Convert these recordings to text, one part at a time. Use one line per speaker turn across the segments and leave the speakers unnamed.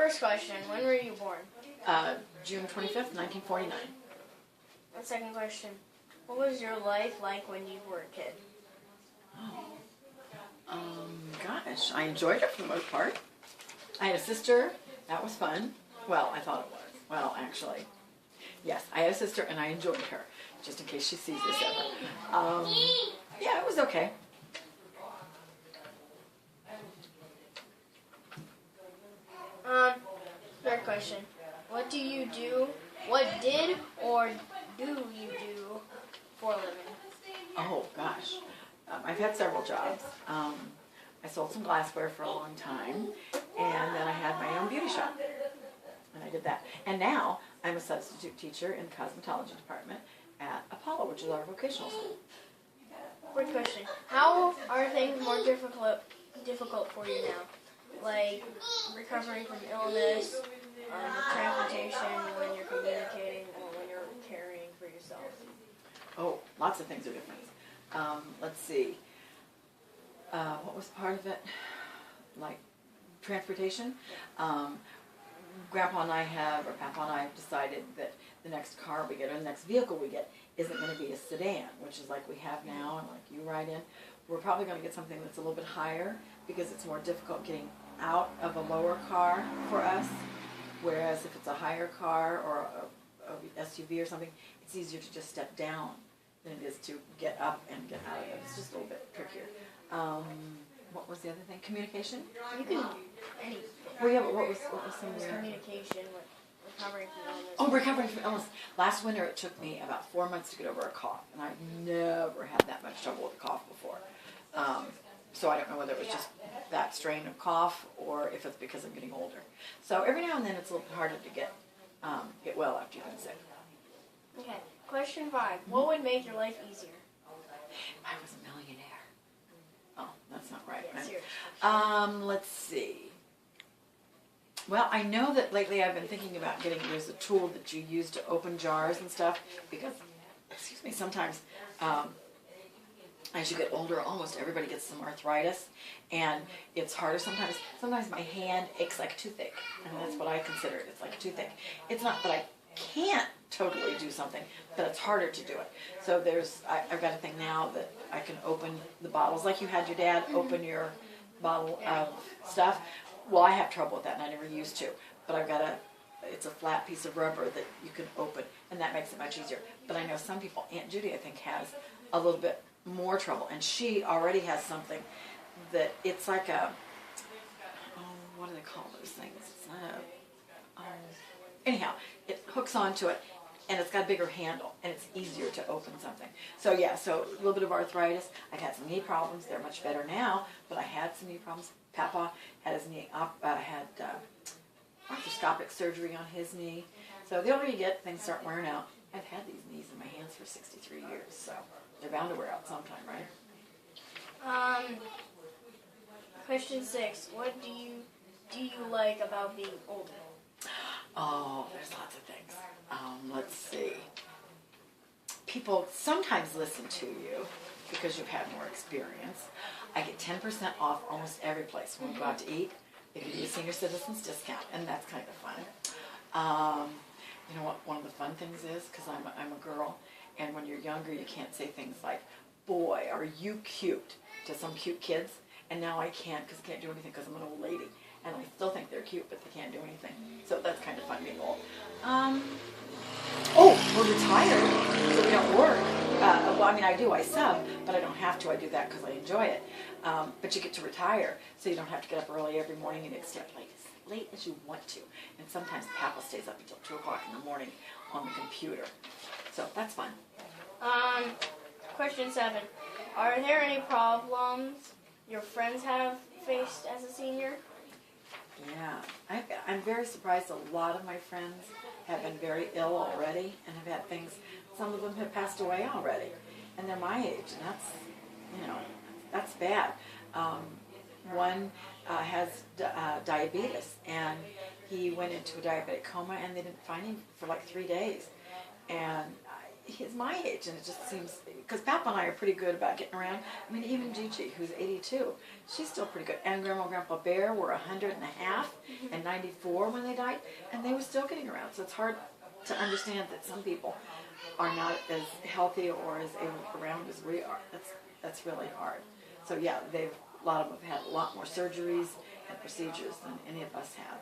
First question, when were you born?
June 25th, 1949.
And second question, what was your life like when you were a kid?
Gosh, I enjoyed it for the most part. I had a sister. That was fun. Well, I thought it was. Well, actually, yes, I had a sister and I enjoyed her, just in case she sees this ever. Yeah, it was okay.
Third question, what did or do you do for a living?
Oh, gosh. I've had several jobs. I sold some glassware for a long time, and then I had my own beauty shop, and I did that. And now I'm a substitute teacher in the cosmetology department at Apollo, which is our vocational school.
Fourth question, how are things more difficult for you now? Like recovering from illness, transportation, when you're communicating, or when you're caring for yourself?
Oh, lots of things are different. Let's see. What was part of it? Like transportation? Grandpa and I or Papa and I have decided that the next car we get, or the next vehicle we get, isn't going to be a sedan, which is like we have now and like you ride in. We're probably going to get something that's a little bit higher because it's more difficult getting out of a lower car for us. Whereas if it's a higher car or a SUV or something, it's easier to just step down than it is to get up and get out of it. It's just a little bit trickier. What was the other thing? Communication?
You can anything.
Well, yeah, but what was some of the...
Communication, recovering from illness.
Oh, recovering from illness. Last winter it took me about 4 months to get over a cough, and I've never had that much trouble with a cough before. So I don't know whether it was just that strain of cough or if it's because I'm getting older. So every now and then it's a little bit harder to get well after you've been sick.
Okay, question 5. What would make your life easier?
If I was a millionaire. Oh, that's not right.
Yes,
Right? Let's see. Well, I know that lately I've been thinking about there's a tool that you use to open jars and stuff because, excuse me, sometimes as you get older, almost everybody gets some arthritis, and it's harder sometimes. Sometimes my hand aches like a toothache, and that's what I consider it. It's like a toothache. It's not that I can't totally do something, but it's harder to do it. So I've got a thing now that I can open the bottles, like you had your dad open your bottle of stuff. Well, I have trouble with that, and I never used to, but it's a flat piece of rubber that you can open, and that makes it much easier. But I know some people, Aunt Judy, I think, has a little bit more trouble, and she already has something that it's like what do they call those things? It's not anyhow, it hooks onto it, and it's got a bigger handle, and it's easier to open something. So yeah, so a little bit of arthritis. I've had some knee problems. They're much better now, but I had some knee problems. Papa had his knee had arthroscopic surgery on his knee. So the older you get, things start wearing out. I've had these knees in my hands for 63 years, so they're bound to wear out sometime, right?
Question 6. What do you like about being older?
Oh, there's lots of things. Let's see. People sometimes listen to you because you've had more experience. I get 10% off almost every place when we go out to eat. They give you a senior citizens discount, and that's kind of fun. You know what one of the fun things is? Because I'm a girl, and when you're younger, you can't say things like, boy, are you cute, to some cute kids. And now I can't because I can't do anything because I'm an old lady. And I still think they're cute, but they can't do anything. So that's kind of fun being old. We're retired, so we don't work. Well, I mean, I do. I sub, but I don't have to. I do that because I enjoy it. But you get to retire, so you don't have to get up early every morning and stay up late as you want to. And sometimes Papa stays up until 2 o'clock in the morning on the computer. So that's fun.
Question 7. Are there any problems your friends have faced as a senior?
Yeah, I'm very surprised a lot of my friends have been very ill already and have had things, some of them have passed away already, and they're my age, and that's bad. One has diabetes, and he went into a diabetic coma, and they didn't find him for like 3 days, and he's my age, and it just seems, because Papa and I are pretty good about getting around. I mean, even Gigi, who's 82, she's still pretty good. And Grandma and Grandpa Bear were 100 and a half and 94 when they died, and they were still getting around. So it's hard to understand that some people are not as healthy or as able to get around as we are. That's really hard. So yeah, a lot of them have had a lot more surgeries and procedures than any of us have.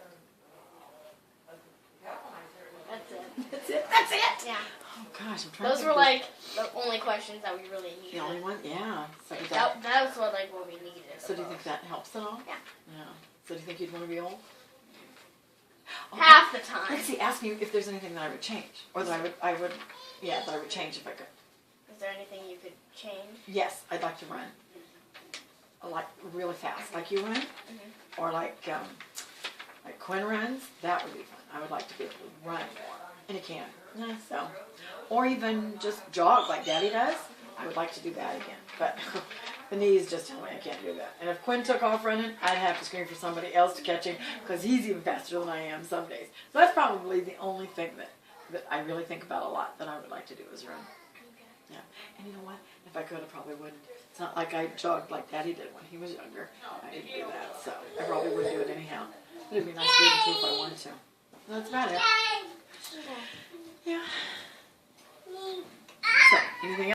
That's it.
That's it. That's it.
Yeah.
Oh gosh, I'm trying.
Those
to
were
think
like the only questions that we really
of
needed.
the only one. Yeah. So
That was what we needed.
So do you think that helps at all?
Yeah.
Yeah. So do you think you'd want to be old? Oh,
Half the time.
let's see. Ask me if there's anything that I would change, or that I would, that I would change if I could.
Is there anything you could change?
Yes, I'd like to run. Like really fast, like you run, or like Quinn runs. That would be fun. I would like to be able to run more, and you can. Yeah, so, or even just jog like Daddy does. I would like to do that again, but the knees just tell me I can't do that. And if Quinn took off running, I'd have to scream for somebody else to catch him because he's even faster than I am some days. So that's probably the only thing that I really think about a lot that I would like to do is run. Yeah, and you know what? If I could, I probably wouldn't. It's not like I jogged like Daddy did when he was younger. I didn't do that, so I probably wouldn't do it anyhow. But it'd be nice to do it too if I wanted to. That's about it. Yeah. So, anything else?